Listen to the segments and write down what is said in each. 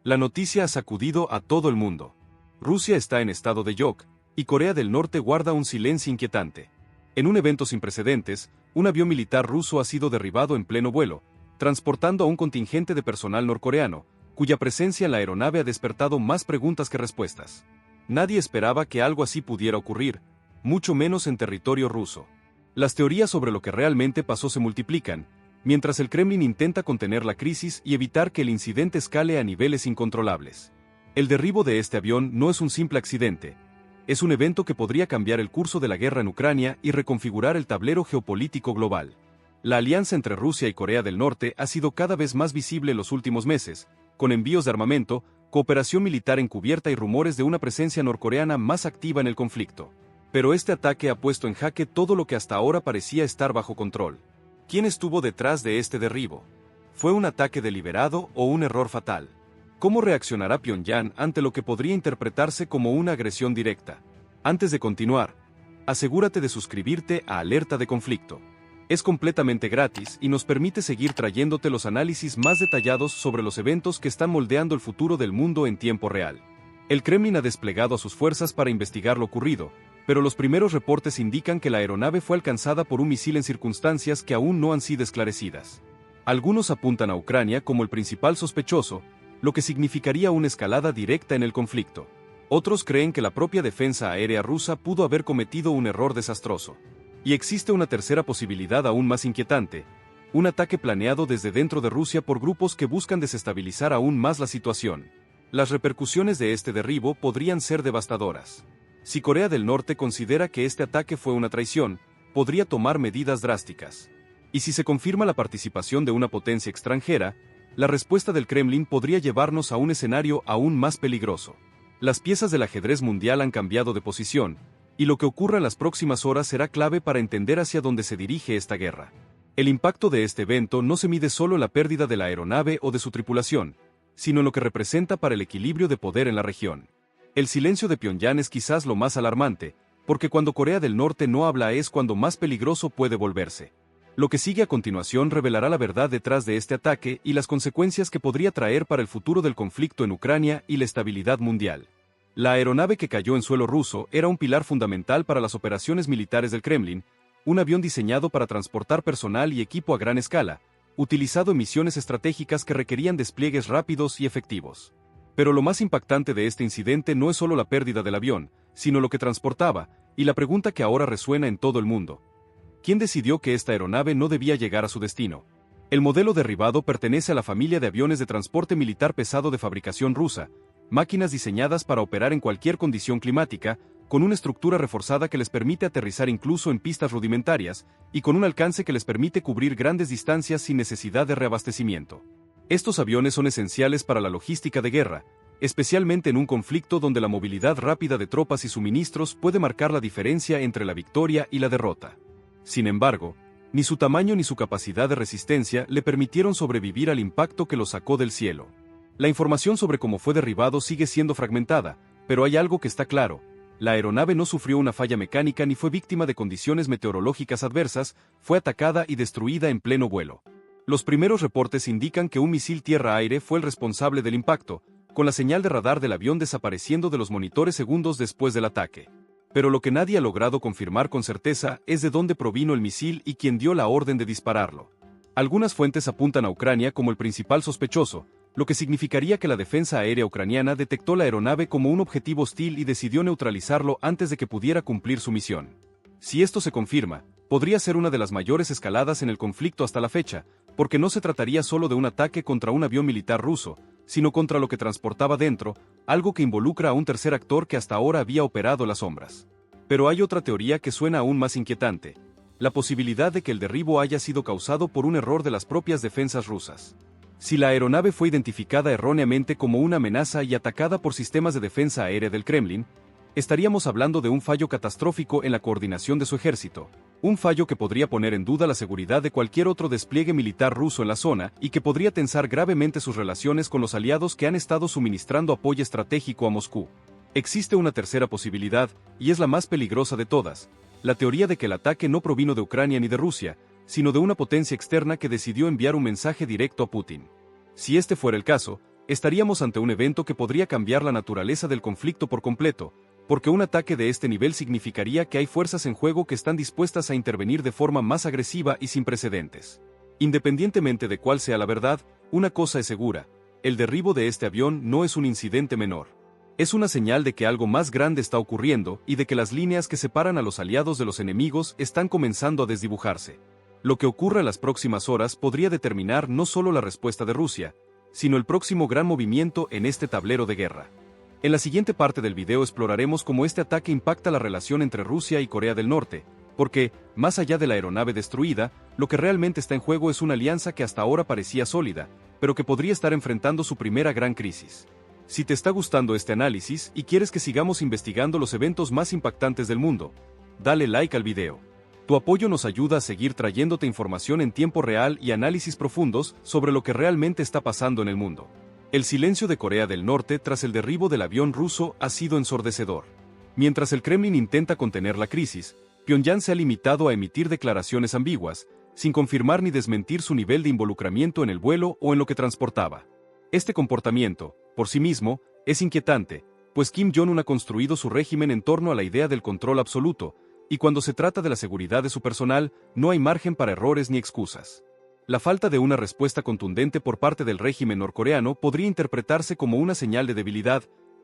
La noticia ha sacudido a todo el mundo. Rusia está en estado de shock, y Corea del Norte guarda un silencio inquietante. En un evento sin precedentes, un avión militar ruso ha sido derribado en pleno vuelo, transportando a un contingente de personal norcoreano, cuya presencia en la aeronave ha despertado más preguntas que respuestas. Nadie esperaba que algo así pudiera ocurrir, mucho menos en territorio ruso. Las teorías sobre lo que realmente pasó se multiplican, mientras el Kremlin intenta contener la crisis y evitar que el incidente escale a niveles incontrolables. El derribo de este avión no es un simple accidente, es un evento que podría cambiar el curso de la guerra en Ucrania y reconfigurar el tablero geopolítico global. La alianza entre Rusia y Corea del Norte ha sido cada vez más visible en los últimos meses, con envíos de armamento, cooperación militar encubierta y rumores de una presencia norcoreana más activa en el conflicto. Pero este ataque ha puesto en jaque todo lo que hasta ahora parecía estar bajo control. ¿Quién estuvo detrás de este derribo? ¿Fue un ataque deliberado o un error fatal? ¿Cómo reaccionará Pyongyang ante lo que podría interpretarse como una agresión directa? Antes de continuar, asegúrate de suscribirte a Alerta de Conflicto. Es completamente gratis y nos permite seguir trayéndote los análisis más detallados sobre los eventos que están moldeando el futuro del mundo en tiempo real. El Kremlin ha desplegado a sus fuerzas para investigar lo ocurrido, pero los primeros reportes indican que la aeronave fue alcanzada por un misil en circunstancias que aún no han sido esclarecidas. Algunos apuntan a Ucrania como el principal sospechoso, lo que significaría una escalada directa en el conflicto. Otros creen que la propia defensa aérea rusa pudo haber cometido un error desastroso. Y existe una tercera posibilidad aún más inquietante, un ataque planeado desde dentro de Rusia por grupos que buscan desestabilizar aún más la situación. Las repercusiones de este derribo podrían ser devastadoras. Si Corea del Norte considera que este ataque fue una traición, podría tomar medidas drásticas. Y si se confirma la participación de una potencia extranjera, la respuesta del Kremlin podría llevarnos a un escenario aún más peligroso. Las piezas del ajedrez mundial han cambiado de posición, y lo que ocurra en las próximas horas será clave para entender hacia dónde se dirige esta guerra. El impacto de este evento no se mide solo en la pérdida de la aeronave o de su tripulación, sino en lo que representa para el equilibrio de poder en la región. El silencio de Pyongyang es quizás lo más alarmante, porque cuando Corea del Norte no habla es cuando más peligroso puede volverse. Lo que sigue a continuación revelará la verdad detrás de este ataque y las consecuencias que podría traer para el futuro del conflicto en Ucrania y la estabilidad mundial. La aeronave que cayó en suelo ruso era un pilar fundamental para las operaciones militares del Kremlin, un avión diseñado para transportar personal y equipo a gran escala, utilizado en misiones estratégicas que requerían despliegues rápidos y efectivos. Pero lo más impactante de este incidente no es solo la pérdida del avión, sino lo que transportaba, y la pregunta que ahora resuena en todo el mundo. ¿Quién decidió que esta aeronave no debía llegar a su destino? El modelo derribado pertenece a la familia de aviones de transporte militar pesado de fabricación rusa, máquinas diseñadas para operar en cualquier condición climática, con una estructura reforzada que les permite aterrizar incluso en pistas rudimentarias, y con un alcance que les permite cubrir grandes distancias sin necesidad de reabastecimiento. Estos aviones son esenciales para la logística de guerra, especialmente en un conflicto donde la movilidad rápida de tropas y suministros puede marcar la diferencia entre la victoria y la derrota. Sin embargo, ni su tamaño ni su capacidad de resistencia le permitieron sobrevivir al impacto que lo sacó del cielo. La información sobre cómo fue derribado sigue siendo fragmentada, pero hay algo que está claro: la aeronave no sufrió una falla mecánica ni fue víctima de condiciones meteorológicas adversas, fue atacada y destruida en pleno vuelo. Los primeros reportes indican que un misil tierra-aire fue el responsable del impacto, con la señal de radar del avión desapareciendo de los monitores segundos después del ataque. Pero lo que nadie ha logrado confirmar con certeza es de dónde provino el misil y quién dio la orden de dispararlo. Algunas fuentes apuntan a Ucrania como el principal sospechoso, lo que significaría que la defensa aérea ucraniana detectó la aeronave como un objetivo hostil y decidió neutralizarlo antes de que pudiera cumplir su misión. Si esto se confirma, podría ser una de las mayores escaladas en el conflicto hasta la fecha, porque no se trataría solo de un ataque contra un avión militar ruso, sino contra lo que transportaba dentro, algo que involucra a un tercer actor que hasta ahora había operado las sombras. Pero hay otra teoría que suena aún más inquietante: la posibilidad de que el derribo haya sido causado por un error de las propias defensas rusas. Si la aeronave fue identificada erróneamente como una amenaza y atacada por sistemas de defensa aérea del Kremlin, estaríamos hablando de un fallo catastrófico en la coordinación de su ejército, un fallo que podría poner en duda la seguridad de cualquier otro despliegue militar ruso en la zona y que podría tensar gravemente sus relaciones con los aliados que han estado suministrando apoyo estratégico a Moscú. Existe una tercera posibilidad, y es la más peligrosa de todas: la teoría de que el ataque no provino de Ucrania ni de Rusia, sino de una potencia externa que decidió enviar un mensaje directo a Putin. Si este fuera el caso, Estaríamos ante un evento que podría cambiar la naturaleza del conflicto por completo, porque un ataque de este nivel significaría que hay fuerzas en juego que están dispuestas a intervenir de forma más agresiva y sin precedentes. Independientemente de cuál sea la verdad, una cosa es segura: el derribo de este avión no es un incidente menor. Es una señal de que algo más grande está ocurriendo y de que las líneas que separan a los aliados de los enemigos están comenzando a desdibujarse. Lo que ocurra en las próximas horas podría determinar no solo la respuesta de Rusia, sino el próximo gran movimiento en este tablero de guerra. En la siguiente parte del video exploraremos cómo este ataque impacta la relación entre Rusia y Corea del Norte, porque, más allá de la aeronave destruida, lo que realmente está en juego es una alianza que hasta ahora parecía sólida, pero que podría estar enfrentando su primera gran crisis. Si te está gustando este análisis y quieres que sigamos investigando los eventos más impactantes del mundo, dale like al video. Tu apoyo nos ayuda a seguir trayéndote información en tiempo real y análisis profundos sobre lo que realmente está pasando en el mundo. El silencio de Corea del Norte tras el derribo del avión ruso ha sido ensordecedor. Mientras el Kremlin intenta contener la crisis, Pyongyang se ha limitado a emitir declaraciones ambiguas, sin confirmar ni desmentir su nivel de involucramiento en el vuelo o en lo que transportaba. Este comportamiento, por sí mismo, es inquietante, pues Kim Jong-un ha construido su régimen en torno a la idea del control absoluto, y cuando se trata de la seguridad de su personal, no hay margen para errores ni excusas. La falta de una respuesta contundente por parte del régimen norcoreano podría interpretarse como una señal de debilidad,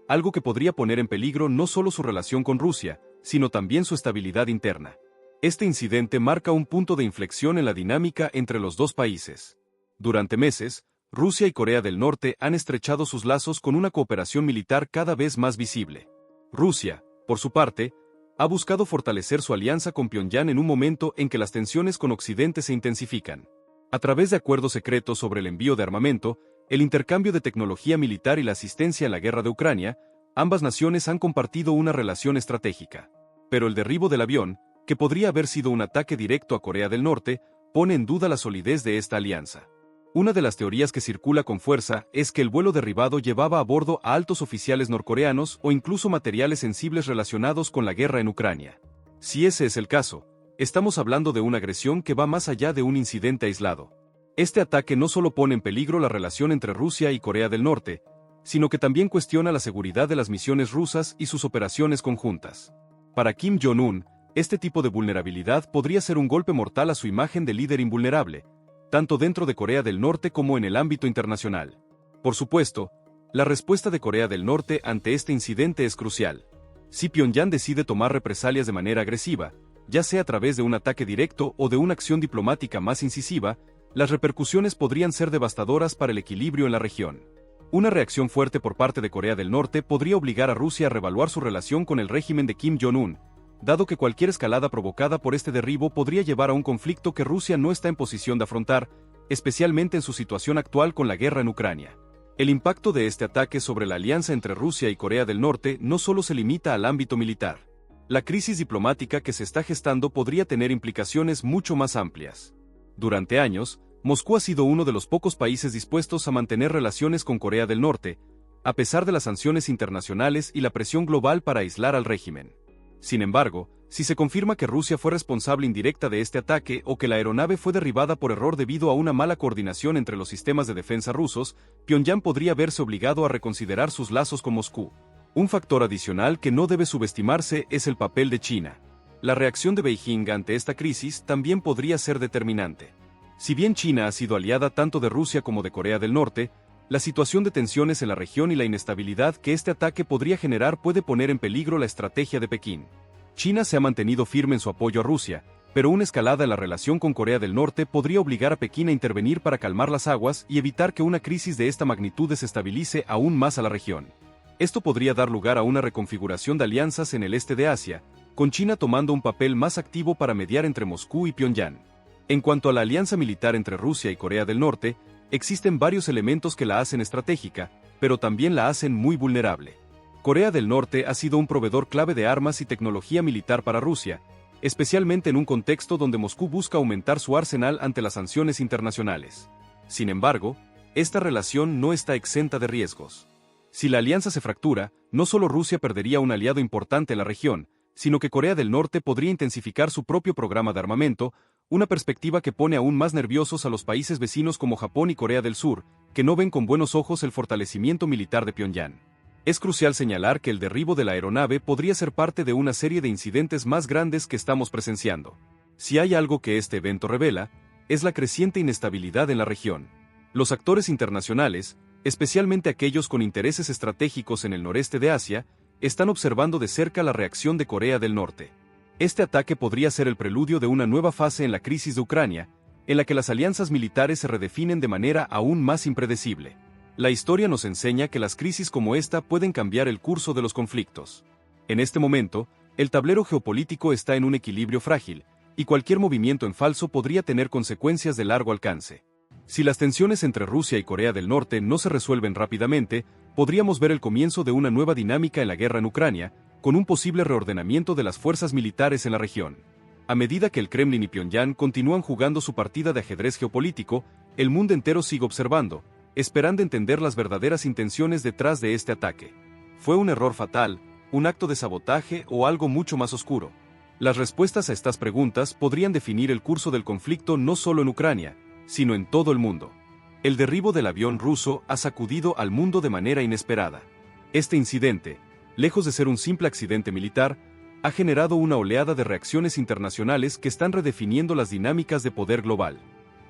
algo que podría poner en peligro no solo su relación con Rusia, sino también su estabilidad interna. Este incidente marca un punto de inflexión en la dinámica entre los dos países. Durante meses, Rusia y Corea del Norte han estrechado sus lazos con una cooperación militar cada vez más visible. Rusia, por su parte, ha buscado fortalecer su alianza con Pyongyang en un momento en que las tensiones con Occidente se intensifican. A través de acuerdos secretos sobre el envío de armamento, el intercambio de tecnología militar y la asistencia en la guerra de Ucrania, ambas naciones han compartido una relación estratégica. Pero el derribo del avión, que podría haber sido un ataque directo a Corea del Norte, pone en duda la solidez de esta alianza. Una de las teorías que circula con fuerza es que el vuelo derribado llevaba a bordo a altos oficiales norcoreanos o incluso materiales sensibles relacionados con la guerra en Ucrania. Si ese es el caso, estamos hablando de una agresión que va más allá de un incidente aislado. Este ataque no solo pone en peligro la relación entre Rusia y Corea del Norte, sino que también cuestiona la seguridad de las misiones rusas y sus operaciones conjuntas. Para Kim Jong-un, este tipo de vulnerabilidad podría ser un golpe mortal a su imagen de líder invulnerable, tanto dentro de Corea del Norte como en el ámbito internacional. Por supuesto, la respuesta de Corea del Norte ante este incidente es crucial. Si Pyongyang decide tomar represalias de manera agresiva, ya sea a través de un ataque directo o de una acción diplomática más incisiva, las repercusiones podrían ser devastadoras para el equilibrio en la región. Una reacción fuerte por parte de Corea del Norte podría obligar a Rusia a reevaluar su relación con el régimen de Kim Jong-un, dado que cualquier escalada provocada por este derribo podría llevar a un conflicto que Rusia no está en posición de afrontar, especialmente en su situación actual con la guerra en Ucrania. El impacto de este ataque sobre la alianza entre Rusia y Corea del Norte no solo se limita al ámbito militar. La crisis diplomática que se está gestando podría tener implicaciones mucho más amplias. Durante años, Moscú ha sido uno de los pocos países dispuestos a mantener relaciones con Corea del Norte, a pesar de las sanciones internacionales y la presión global para aislar al régimen. Sin embargo, si se confirma que Rusia fue responsable indirecta de este ataque o que la aeronave fue derribada por error debido a una mala coordinación entre los sistemas de defensa rusos, Pyongyang podría verse obligado a reconsiderar sus lazos con Moscú. Un factor adicional que no debe subestimarse es el papel de China. La reacción de Beijing ante esta crisis también podría ser determinante. Si bien China ha sido aliada tanto de Rusia como de Corea del Norte, la situación de tensiones en la región y la inestabilidad que este ataque podría generar puede poner en peligro la estrategia de Pekín. China se ha mantenido firme en su apoyo a Rusia, pero una escalada en la relación con Corea del Norte podría obligar a Pekín a intervenir para calmar las aguas y evitar que una crisis de esta magnitud desestabilice aún más a la región. Esto podría dar lugar a una reconfiguración de alianzas en el este de Asia, con China tomando un papel más activo para mediar entre Moscú y Pyongyang. En cuanto a la alianza militar entre Rusia y Corea del Norte, existen varios elementos que la hacen estratégica, pero también la hacen muy vulnerable. Corea del Norte ha sido un proveedor clave de armas y tecnología militar para Rusia, especialmente en un contexto donde Moscú busca aumentar su arsenal ante las sanciones internacionales. Sin embargo, esta relación no está exenta de riesgos. Si la alianza se fractura, no solo Rusia perdería un aliado importante en la región, sino que Corea del Norte podría intensificar su propio programa de armamento, una perspectiva que pone aún más nerviosos a los países vecinos como Japón y Corea del Sur, que no ven con buenos ojos el fortalecimiento militar de Pyongyang. Es crucial señalar que el derribo de la aeronave podría ser parte de una serie de incidentes más grandes que estamos presenciando. Si hay algo que este evento revela, es la creciente inestabilidad en la región. Los actores internacionales, especialmente aquellos con intereses estratégicos en el noreste de Asia, están observando de cerca la reacción de Corea del Norte. Este ataque podría ser el preludio de una nueva fase en la crisis de Ucrania, en la que las alianzas militares se redefinen de manera aún más impredecible. La historia nos enseña que las crisis como esta pueden cambiar el curso de los conflictos. En este momento, el tablero geopolítico está en un equilibrio frágil, y cualquier movimiento en falso podría tener consecuencias de largo alcance. Si las tensiones entre Rusia y Corea del Norte no se resuelven rápidamente, podríamos ver el comienzo de una nueva dinámica en la guerra en Ucrania, con un posible reordenamiento de las fuerzas militares en la región. A medida que el Kremlin y Pyongyang continúan jugando su partida de ajedrez geopolítico, el mundo entero sigue observando, esperando entender las verdaderas intenciones detrás de este ataque. ¿Fue un error fatal, un acto de sabotaje o algo mucho más oscuro? Las respuestas a estas preguntas podrían definir el curso del conflicto no solo en Ucrania, sino en todo el mundo. El derribo del avión ruso ha sacudido al mundo de manera inesperada. Este incidente, lejos de ser un simple accidente militar, ha generado una oleada de reacciones internacionales que están redefiniendo las dinámicas de poder global.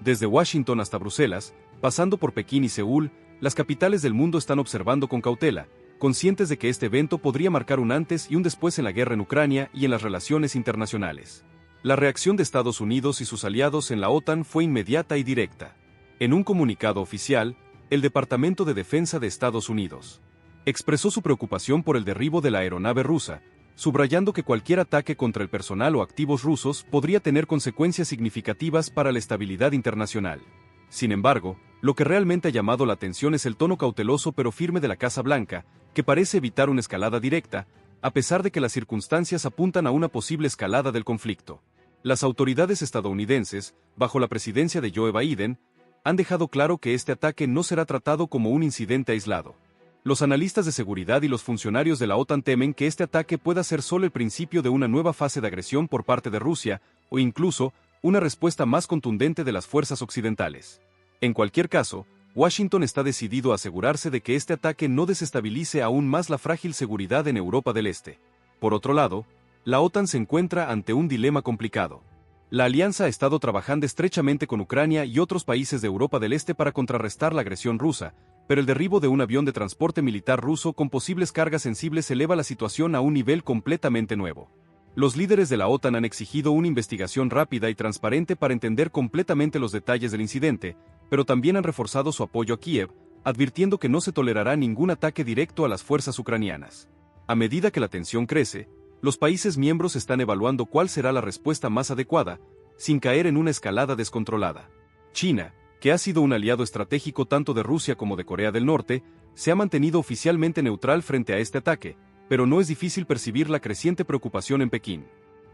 Desde Washington hasta Bruselas, pasando por Pekín y Seúl, las capitales del mundo están observando con cautela, conscientes de que este evento podría marcar un antes y un después en la guerra en Ucrania y en las relaciones internacionales. La reacción de Estados Unidos y sus aliados en la OTAN fue inmediata y directa. En un comunicado oficial, el Departamento de Defensa de Estados Unidos expresó su preocupación por el derribo de la aeronave rusa, subrayando que cualquier ataque contra el personal o activos rusos podría tener consecuencias significativas para la estabilidad internacional. Sin embargo, lo que realmente ha llamado la atención es el tono cauteloso pero firme de la Casa Blanca, que parece evitar una escalada directa, a pesar de que las circunstancias apuntan a una posible escalada del conflicto. Las autoridades estadounidenses, bajo la presidencia de Joe Biden, han dejado claro que este ataque no será tratado como un incidente aislado. Los analistas de seguridad y los funcionarios de la OTAN temen que este ataque pueda ser solo el principio de una nueva fase de agresión por parte de Rusia, o incluso, una respuesta más contundente de las fuerzas occidentales. En cualquier caso, Washington está decidido a asegurarse de que este ataque no desestabilice aún más la frágil seguridad en Europa del Este. Por otro lado, la OTAN se encuentra ante un dilema complicado. La alianza ha estado trabajando estrechamente con Ucrania y otros países de Europa del Este para contrarrestar la agresión rusa, pero el derribo de un avión de transporte militar ruso con posibles cargas sensibles eleva la situación a un nivel completamente nuevo. Los líderes de la OTAN han exigido una investigación rápida y transparente para entender completamente los detalles del incidente, pero también han reforzado su apoyo a Kiev, advirtiendo que no se tolerará ningún ataque directo a las fuerzas ucranianas. A medida que la tensión crece, los países miembros están evaluando cuál será la respuesta más adecuada, sin caer en una escalada descontrolada. China, que ha sido un aliado estratégico tanto de Rusia como de Corea del Norte, se ha mantenido oficialmente neutral frente a este ataque, pero no es difícil percibir la creciente preocupación en Pekín.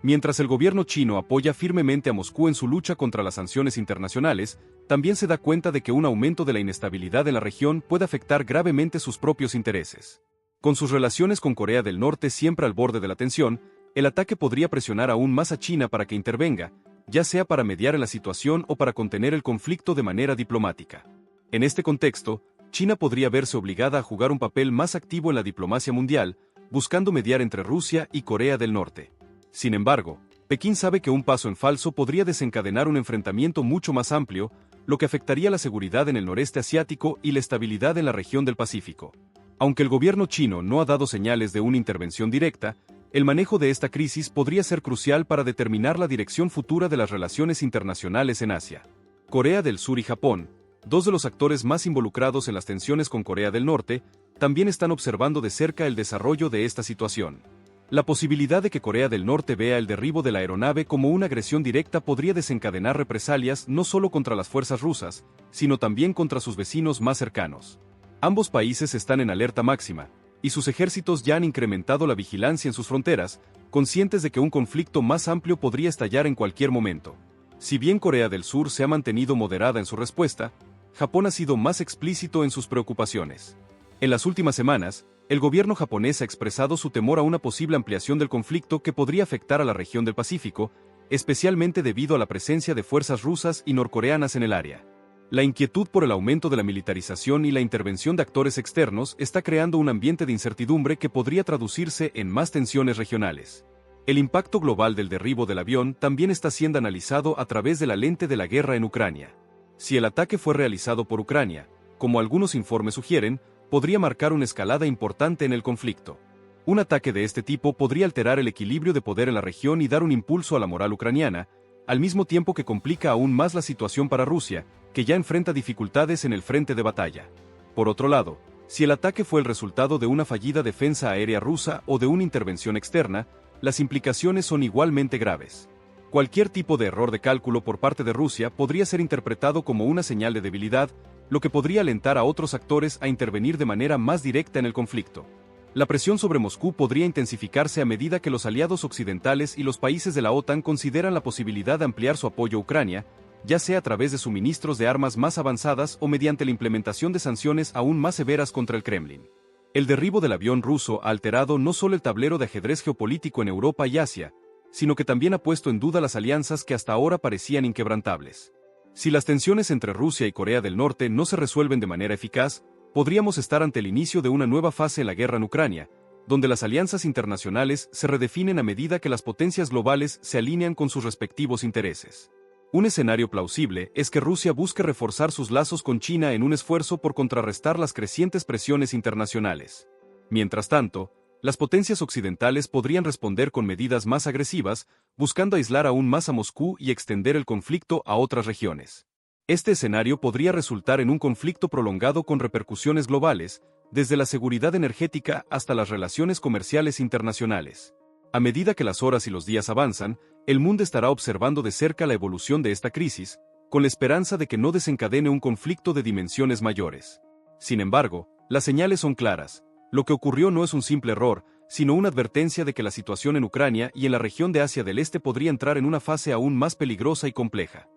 Mientras el gobierno chino apoya firmemente a Moscú en su lucha contra las sanciones internacionales, también se da cuenta de que un aumento de la inestabilidad en la región puede afectar gravemente sus propios intereses. Con sus relaciones con Corea del Norte siempre al borde de la tensión, el ataque podría presionar aún más a China para que intervenga, ya sea para mediar en la situación o para contener el conflicto de manera diplomática. En este contexto, China podría verse obligada a jugar un papel más activo en la diplomacia mundial, buscando mediar entre Rusia y Corea del Norte. Sin embargo, Pekín sabe que un paso en falso podría desencadenar un enfrentamiento mucho más amplio, lo que afectaría la seguridad en el noreste asiático y la estabilidad en la región del Pacífico. Aunque el gobierno chino no ha dado señales de una intervención directa, el manejo de esta crisis podría ser crucial para determinar la dirección futura de las relaciones internacionales en Asia. Corea del Sur y Japón, dos de los actores más involucrados en las tensiones con Corea del Norte, también están observando de cerca el desarrollo de esta situación. La posibilidad de que Corea del Norte vea el derribo de la aeronave como una agresión directa podría desencadenar represalias no solo contra las fuerzas rusas, sino también contra sus vecinos más cercanos. Ambos países están en alerta máxima, y sus ejércitos ya han incrementado la vigilancia en sus fronteras, conscientes de que un conflicto más amplio podría estallar en cualquier momento. Si bien Corea del Sur se ha mantenido moderada en su respuesta, Japón ha sido más explícito en sus preocupaciones. En las últimas semanas, el gobierno japonés ha expresado su temor a una posible ampliación del conflicto que podría afectar a la región del Pacífico, especialmente debido a la presencia de fuerzas rusas y norcoreanas en el área. La inquietud por el aumento de la militarización y la intervención de actores externos está creando un ambiente de incertidumbre que podría traducirse en más tensiones regionales. El impacto global del derribo del avión también está siendo analizado a través de la lente de la guerra en Ucrania. Si el ataque fue realizado por Ucrania, como algunos informes sugieren, podría marcar una escalada importante en el conflicto. Un ataque de este tipo podría alterar el equilibrio de poder en la región y dar un impulso a la moral ucraniana, al mismo tiempo que complica aún más la situación para Rusia, que ya enfrenta dificultades en el frente de batalla. Por otro lado, si el ataque fue el resultado de una fallida defensa aérea rusa o de una intervención externa, las implicaciones son igualmente graves. Cualquier tipo de error de cálculo por parte de Rusia podría ser interpretado como una señal de debilidad, lo que podría alentar a otros actores a intervenir de manera más directa en el conflicto. La presión sobre Moscú podría intensificarse a medida que los aliados occidentales y los países de la OTAN consideran la posibilidad de ampliar su apoyo a Ucrania, ya sea a través de suministros de armas más avanzadas o mediante la implementación de sanciones aún más severas contra el Kremlin. El derribo del avión ruso ha alterado no solo el tablero de ajedrez geopolítico en Europa y Asia, sino que también ha puesto en duda las alianzas que hasta ahora parecían inquebrantables. Si las tensiones entre Rusia y Corea del Norte no se resuelven de manera eficaz, podríamos estar ante el inicio de una nueva fase en la guerra en Ucrania, donde las alianzas internacionales se redefinen a medida que las potencias globales se alinean con sus respectivos intereses. Un escenario plausible es que Rusia busque reforzar sus lazos con China en un esfuerzo por contrarrestar las crecientes presiones internacionales. Mientras tanto, las potencias occidentales podrían responder con medidas más agresivas, buscando aislar aún más a Moscú y extender el conflicto a otras regiones. Este escenario podría resultar en un conflicto prolongado con repercusiones globales, desde la seguridad energética hasta las relaciones comerciales internacionales. A medida que las horas y los días avanzan, el mundo estará observando de cerca la evolución de esta crisis, con la esperanza de que no desencadene un conflicto de dimensiones mayores. Sin embargo, las señales son claras. Lo que ocurrió no es un simple error, sino una advertencia de que la situación en Ucrania y en la región de Asia del Este podría entrar en una fase aún más peligrosa y compleja.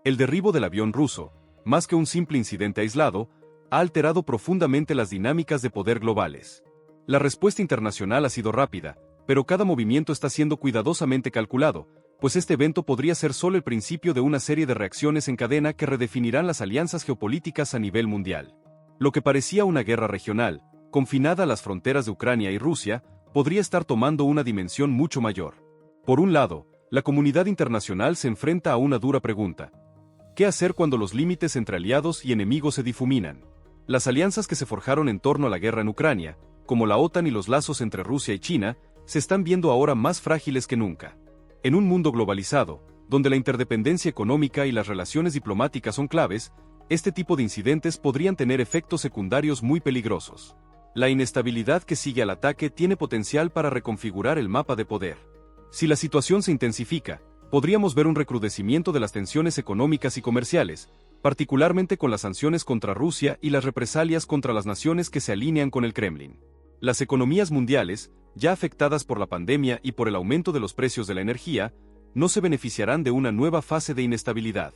El derribo del avión ruso, más que un simple incidente aislado, ha alterado profundamente las dinámicas de poder globales. La respuesta internacional ha sido rápida, pero cada movimiento está siendo cuidadosamente calculado, pues este evento podría ser solo el principio de una serie de reacciones en cadena que redefinirán las alianzas geopolíticas a nivel mundial. Lo que parecía una guerra regional, confinada a las fronteras de Ucrania y Rusia, podría estar tomando una dimensión mucho mayor. Por un lado, la comunidad internacional se enfrenta a una dura pregunta. ¿Qué hacer cuando los límites entre aliados y enemigos se difuminan? Las alianzas que se forjaron en torno a la guerra en Ucrania, como la OTAN y los lazos entre Rusia y China, se están viendo ahora más frágiles que nunca. En un mundo globalizado, donde la interdependencia económica y las relaciones diplomáticas son claves, este tipo de incidentes podrían tener efectos secundarios muy peligrosos. La inestabilidad que sigue al ataque tiene potencial para reconfigurar el mapa de poder. Si la situación se intensifica, podríamos ver un recrudecimiento de las tensiones económicas y comerciales, particularmente con las sanciones contra Rusia y las represalias contra las naciones que se alinean con el Kremlin. Las economías mundiales, ya afectadas por la pandemia y por el aumento de los precios de la energía, no se beneficiarán de una nueva fase de inestabilidad.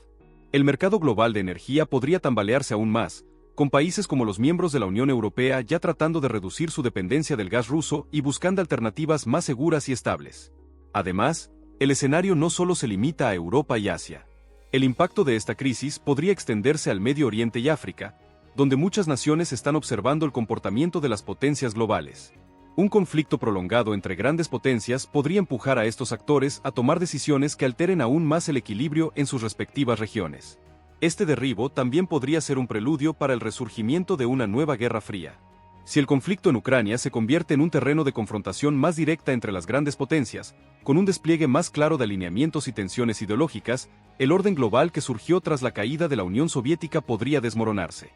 El mercado global de energía podría tambalearse aún más, con países como los miembros de la Unión Europea ya tratando de reducir su dependencia del gas ruso y buscando alternativas más seguras y estables. Además, el escenario no solo se limita a Europa y Asia. El impacto de esta crisis podría extenderse al Medio Oriente y África, donde muchas naciones están observando el comportamiento de las potencias globales. Un conflicto prolongado entre grandes potencias podría empujar a estos actores a tomar decisiones que alteren aún más el equilibrio en sus respectivas regiones. Este derribo también podría ser un preludio para el resurgimiento de una nueva guerra fría. Si el conflicto en Ucrania se convierte en un terreno de confrontación más directa entre las grandes potencias, con un despliegue más claro de alineamientos y tensiones ideológicas, el orden global que surgió tras la caída de la Unión Soviética podría desmoronarse.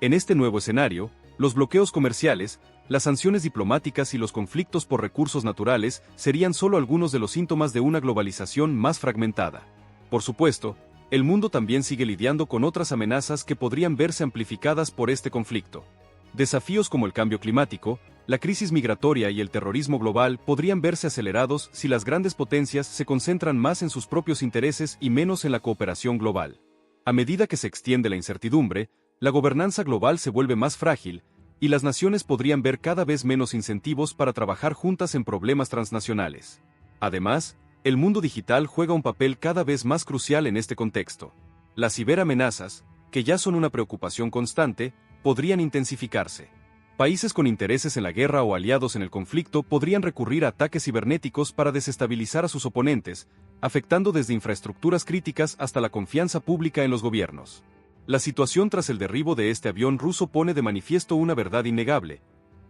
En este nuevo escenario, los bloqueos comerciales, las sanciones diplomáticas y los conflictos por recursos naturales serían solo algunos de los síntomas de una globalización más fragmentada. Por supuesto, el mundo también sigue lidiando con otras amenazas que podrían verse amplificadas por este conflicto. Desafíos como el cambio climático, la crisis migratoria y el terrorismo global podrían verse acelerados si las grandes potencias se concentran más en sus propios intereses y menos en la cooperación global. A medida que se extiende la incertidumbre, la gobernanza global se vuelve más frágil, y las naciones podrían ver cada vez menos incentivos para trabajar juntas en problemas transnacionales. Además, El mundo digital juega un papel cada vez más crucial en este contexto. Las ciberamenazas, que ya son una preocupación constante, podrían intensificarse. Países con intereses en la guerra o aliados en el conflicto podrían recurrir a ataques cibernéticos para desestabilizar a sus oponentes, afectando desde infraestructuras críticas hasta la confianza pública en los gobiernos. La situación tras el derribo de este avión ruso pone de manifiesto una verdad innegable.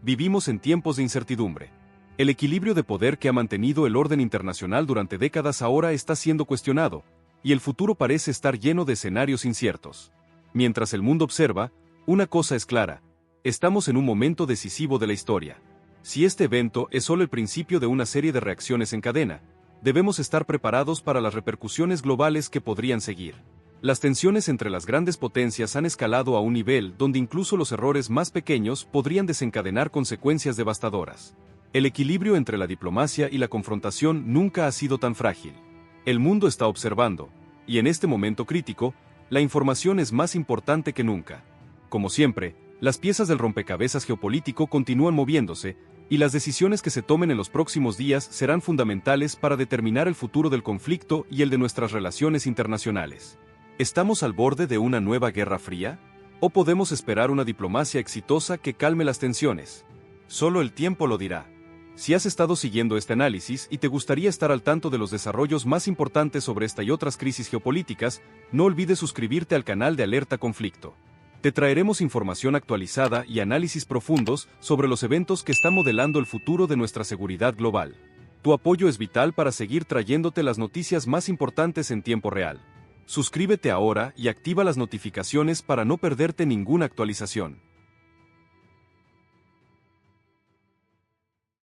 Vivimos en tiempos de incertidumbre. El equilibrio de poder que ha mantenido el orden internacional durante décadas ahora está siendo cuestionado, y el futuro parece estar lleno de escenarios inciertos. Mientras el mundo observa, una cosa es clara: estamos en un momento decisivo de la historia. Si este evento es solo el principio de una serie de reacciones en cadena, debemos estar preparados para las repercusiones globales que podrían seguir. Las tensiones entre las grandes potencias han escalado a un nivel donde incluso los errores más pequeños podrían desencadenar consecuencias devastadoras. El equilibrio entre la diplomacia y la confrontación nunca ha sido tan frágil. El mundo está observando, y en este momento crítico, la información es más importante que nunca. Como siempre, las piezas del rompecabezas geopolítico continúan moviéndose, y las decisiones que se tomen en los próximos días serán fundamentales para determinar el futuro del conflicto y el de nuestras relaciones internacionales. ¿Estamos al borde de una nueva guerra fría? ¿O podemos esperar una diplomacia exitosa que calme las tensiones? Solo el tiempo lo dirá. Si has estado siguiendo este análisis y te gustaría estar al tanto de los desarrollos más importantes sobre esta y otras crisis geopolíticas, no olvides suscribirte al canal de Alerta Conflicto. Te traeremos información actualizada y análisis profundos sobre los eventos que están modelando el futuro de nuestra seguridad global. Tu apoyo es vital para seguir trayéndote las noticias más importantes en tiempo real. Suscríbete ahora y activa las notificaciones para no perderte ninguna actualización.